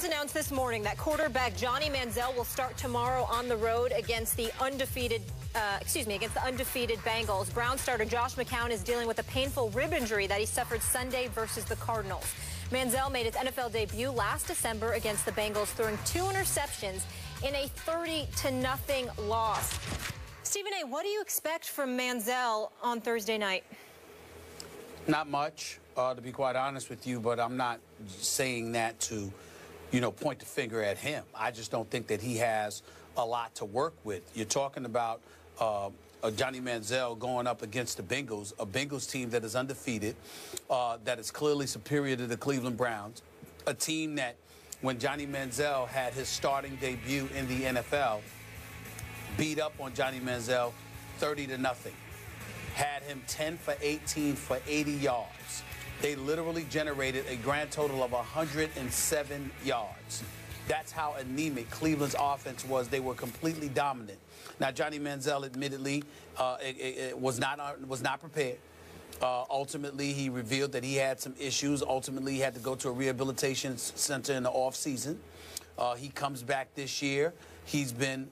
Browns announced this morning that quarterback Johnny Manziel will start tomorrow on the road against the undefeated Bengals. Browns starter Josh McCown is dealing with a painful rib injury that he suffered Sunday versus the Cardinals. Manziel made his NFL debut last December against the Bengals, throwing 2 interceptions in a 30-0 loss. Stephen A., what do you expect from Manziel on Thursday night? Not much, to be quite honest with you, but I'm not saying that to, point the finger at him. I just don't think that he has a lot to work with. You're talking about Johnny Manziel going up against the Bengals, a Bengals team that is undefeated, that is clearly superior to the Cleveland Browns, a team that when Johnny Manziel had his starting debut in the NFL, beat up on Johnny Manziel 30-0. Had him 10 for 18 for 80 yards. They literally generated a grand total of 107 yards. That's how anemic Cleveland's offense was. They were completely dominant. Now, Johnny Manziel, admittedly, was not prepared. Ultimately, he revealed that he had some issues. Ultimately, he had to go to a rehabilitation center in the offseason. He comes back this year. He's been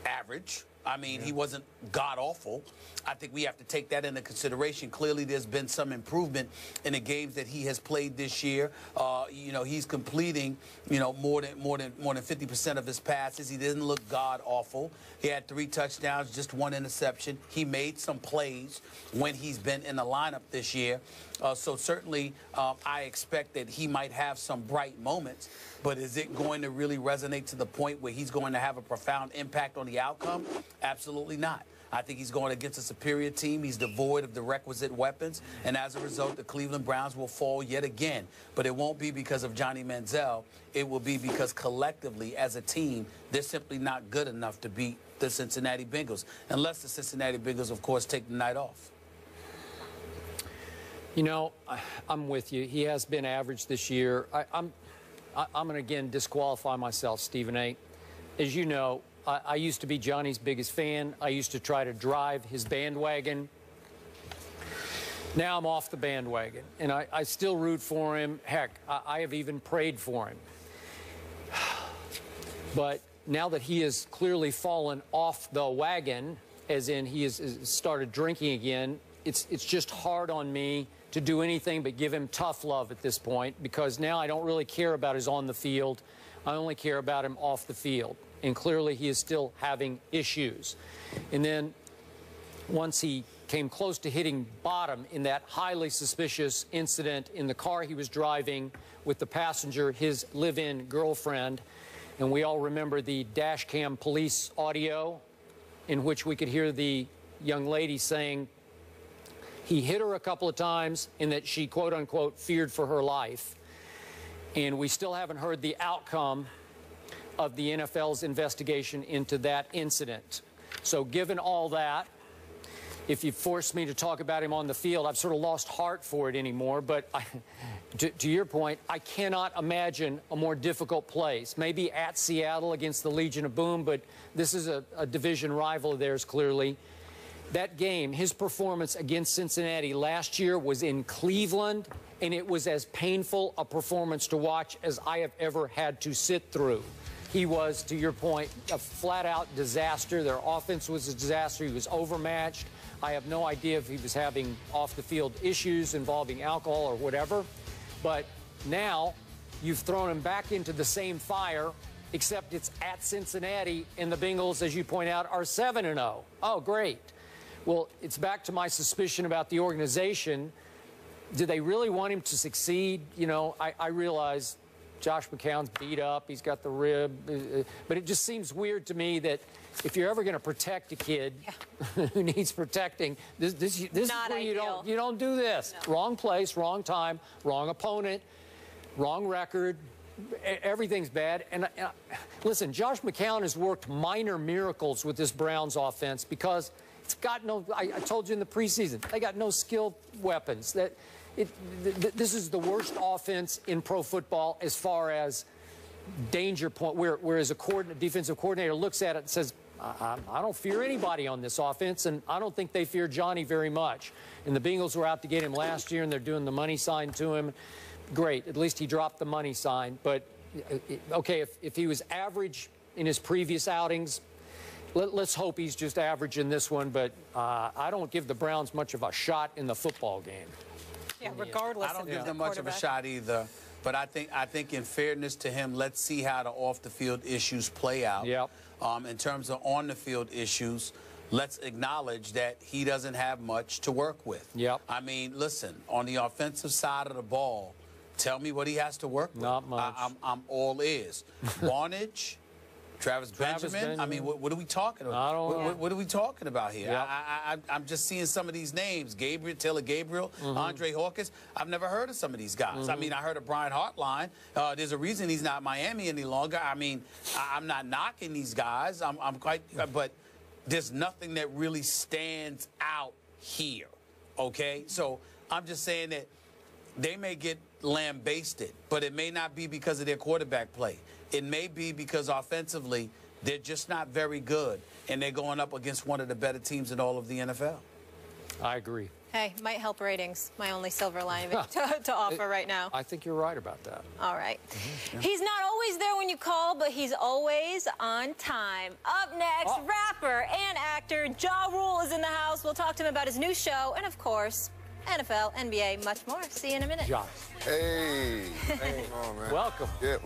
average. I mean, he wasn't god-awful. I think we have to take that into consideration. Clearly, there's been some improvement in the games that he has played this year. He's completing, more than 50% of his passes. He didn't look god-awful. He had 3 touchdowns, just 1 interception. He made some plays when he's been in the lineup this year. So certainly, I expect that he might have some bright moments. But is it going to really resonate to the point where he's going to have a profound impact on the outcome? Absolutely not. I think he's going against a superior team. He's devoid of the requisite weapons. And as a result, the Cleveland Browns will fall yet again. But it won't be because of Johnny Manziel. It will be because collectively, as a team, they're simply not good enough to beat the Cincinnati Bengals. Unless the Cincinnati Bengals, of course, take the night off. I'm with you. He has been average this year. I'm going to, again, disqualify myself, Stephen A. As you know, I used to be Johnny's biggest fan. I used to try to drive his bandwagon. Now I'm off the bandwagon, and I still root for him. Heck, I have even prayed for him. But now that he has clearly fallen off the wagon, as in he has started drinking again, it's just hard on me to do anything but give him tough love at this point, because now I don't really care about his on the field. I only care about him off the field. And clearly he is still having issues. And then once he came close to hitting bottom in that highly suspicious incident in the car he was driving with the passenger, his live-in girlfriend, and we all remember the dash cam police audio in which we could hear the young lady saying he hit her a couple of times and that she, quote unquote, feared for her life. And we still haven't heard the outcome of the NFL's investigation into that incident. So given all that, if you force me to talk about him on the field, I've sort of lost heart for it anymore. But to your point, I cannot imagine a more difficult place. Maybe at Seattle against the Legion of Boom, but this is a division rival of theirs, clearly. That game, his performance against Cincinnati last year was in Cleveland, and it was as painful a performance to watch as I have ever had to sit through. He was, to your point, a flat-out disaster. Their offense was a disaster. He was overmatched. I have no idea if he was having off-the-field issues involving alcohol or whatever. But now you've thrown him back into the same fire, except it's at Cincinnati, and the Bengals, as you point out, are 7-0. Oh, great. Well, it's back to my suspicion about the organization. Do they really want him to succeed? I realize Josh McCown's beat up. He's got the rib. But it just seems weird to me that if you're ever going to protect a kid who needs protecting, this is where you don't do this. No. Wrong place, wrong time, wrong opponent, wrong record. Everything's bad. And listen, Josh McCown has worked minor miracles with this Browns offense because it's got no, I told you in the preseason, they got no skilled weapons. This is the worst offense in pro football as far as danger point, whereas a defensive coordinator looks at it and says, I don't fear anybody on this offense, and I don't think they fear Johnny very much. And the Bengals were out to get him last year, and they're doing the money sign to him. Great. At least he dropped the money sign. But, okay, if he was average in his previous outings, let's hope he's just average in this one, but I don't give the Browns much of a shot in the football game. Yeah, regardless. I don't give them much of a shot either. But I think in fairness to him, let's see how the off-the-field issues play out. Yep. In terms of on-the-field issues, let's acknowledge that he doesn't have much to work with. Yep. I mean, listen, on the offensive side of the ball, tell me what he has to work with. Not much. I'm all ears. Barnage, Travis Benjamin. I mean, what are we talking about? I don't know. What are we talking about here? Yep. I'm just seeing some of these names. Taylor Gabriel, Andre Hawkins. I've never heard of some of these guys. I mean, I heard of Brian Hartline. There's a reason he's not Miami any longer. I mean, I'm not knocking these guys. I'm quite, but there's nothing that really stands out here, okay? So I'm just saying that they may get lambasted, but it may not be because of their quarterback play. It may be because offensively they're just not very good, and they're going up against one of the better teams in all of the NFL. I agree. Hey, might help ratings. My only silver lining to offer right now. I think you're right about that. All right. He's not always there when you call, but he's always on time. Up next, rapper and actor Ja Rule is in the house. We'll talk to him about his new show and, of course, NFL, NBA, much more. See you in a minute. Josh. Hey. Hey. On, man. Welcome. Yeah.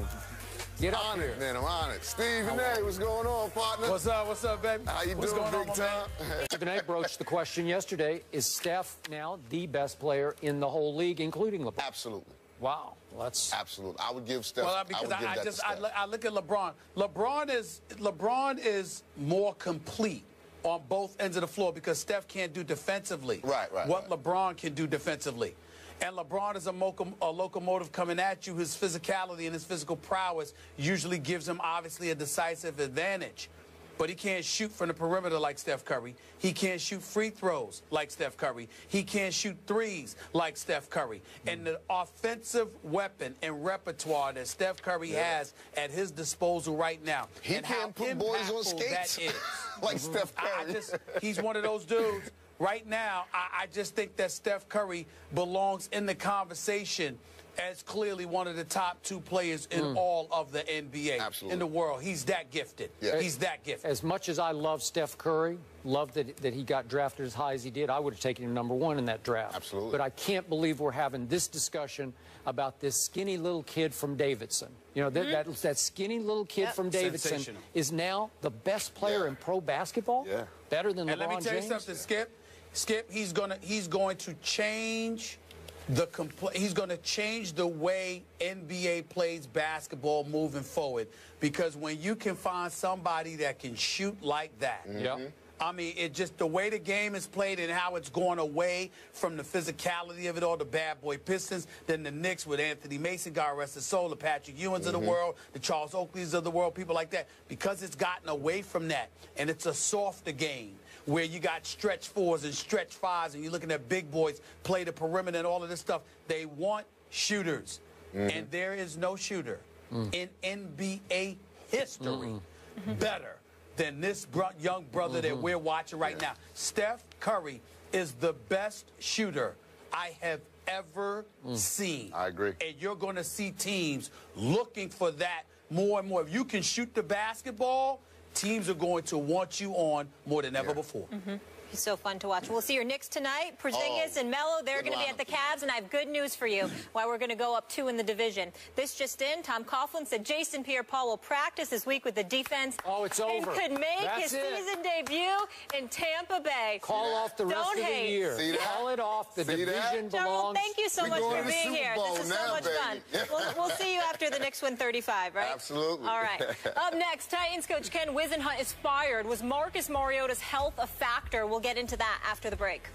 Get up honored, here. man. I'm honored. Stephen A., what's going on, partner? What's up, baby? How you what's doing, going big on, time? Stephen A. broached the question yesterday, is Steph now the best player in the whole league, including LeBron? Absolutely. Wow. That's absolutely. I would give Steph. Well, because I look at LeBron. LeBron is more complete on both ends of the floor because Steph can't do defensively. Right. What LeBron can do defensively. And LeBron is a locomotive coming at you. His physicality and his physical prowess usually gives him, obviously, a decisive advantage. But he can't shoot from the perimeter like Steph Curry. He can't shoot free throws like Steph Curry. He can't shoot threes like Steph Curry. And the offensive weapon and repertoire that Steph Curry has at his disposal right now. He can't put boys on skates that is. like Steph Curry. He's one of those dudes. Right now, I just think that Steph Curry belongs in the conversation as clearly one of the top 2 players in all of the NBA. Absolutely. In the world. He's that gifted. Yeah. He's that gifted. as much as I love Steph Curry, love that he got drafted as high as he did, I would have taken him #1 in that draft. Absolutely. But I can't believe we're having this discussion about this skinny little kid from Davidson. You know, that skinny little kid from Davidson is now the best player in pro basketball? Yeah. Better than LeBron James? And let me tell you something, Skip, he's going to change the way NBA plays basketball moving forward, because when you can find somebody that can shoot like that, I mean, it just the way the game is played and how it's going away from the physicality of it all, the bad boy Pistons, then the Knicks with Anthony Mason, God rest his soul, the Patrick Ewings of the world, the Charles Oakleys of the world, people like that, because it's gotten away from that, and it's a softer game where you got stretch 4s and stretch 5s, and you're looking at big boys play the perimeter and all of this stuff. They want shooters, and there is no shooter in NBA history better than this young brother that we're watching right now. Steph Curry is the best shooter I have ever seen. I agree. And you're going to see teams looking for that more and more. If you can shoot the basketball, teams are going to want you on more than ever before. He's so fun to watch. We'll see your Knicks tonight. Porzingis and Melo, they're going to be at the Cavs, and I have good news for you why we're going to go up 2 in the division. This just in, Tom Coughlin said Jason Pierre-Paul will practice this week with the defense. Oh, it's over. And could make his season debut in Tampa Bay. Call off the rest of the year. See that? Call it off. The division belongs. Thank you so much for being here. This is so much fun. We'll see you after the Knicks win 35, right? Absolutely. All right. Up next, Titans coach Ken Whisenhunt is fired. Was Marcus Mariota's health a factor? We'll get into that after the break.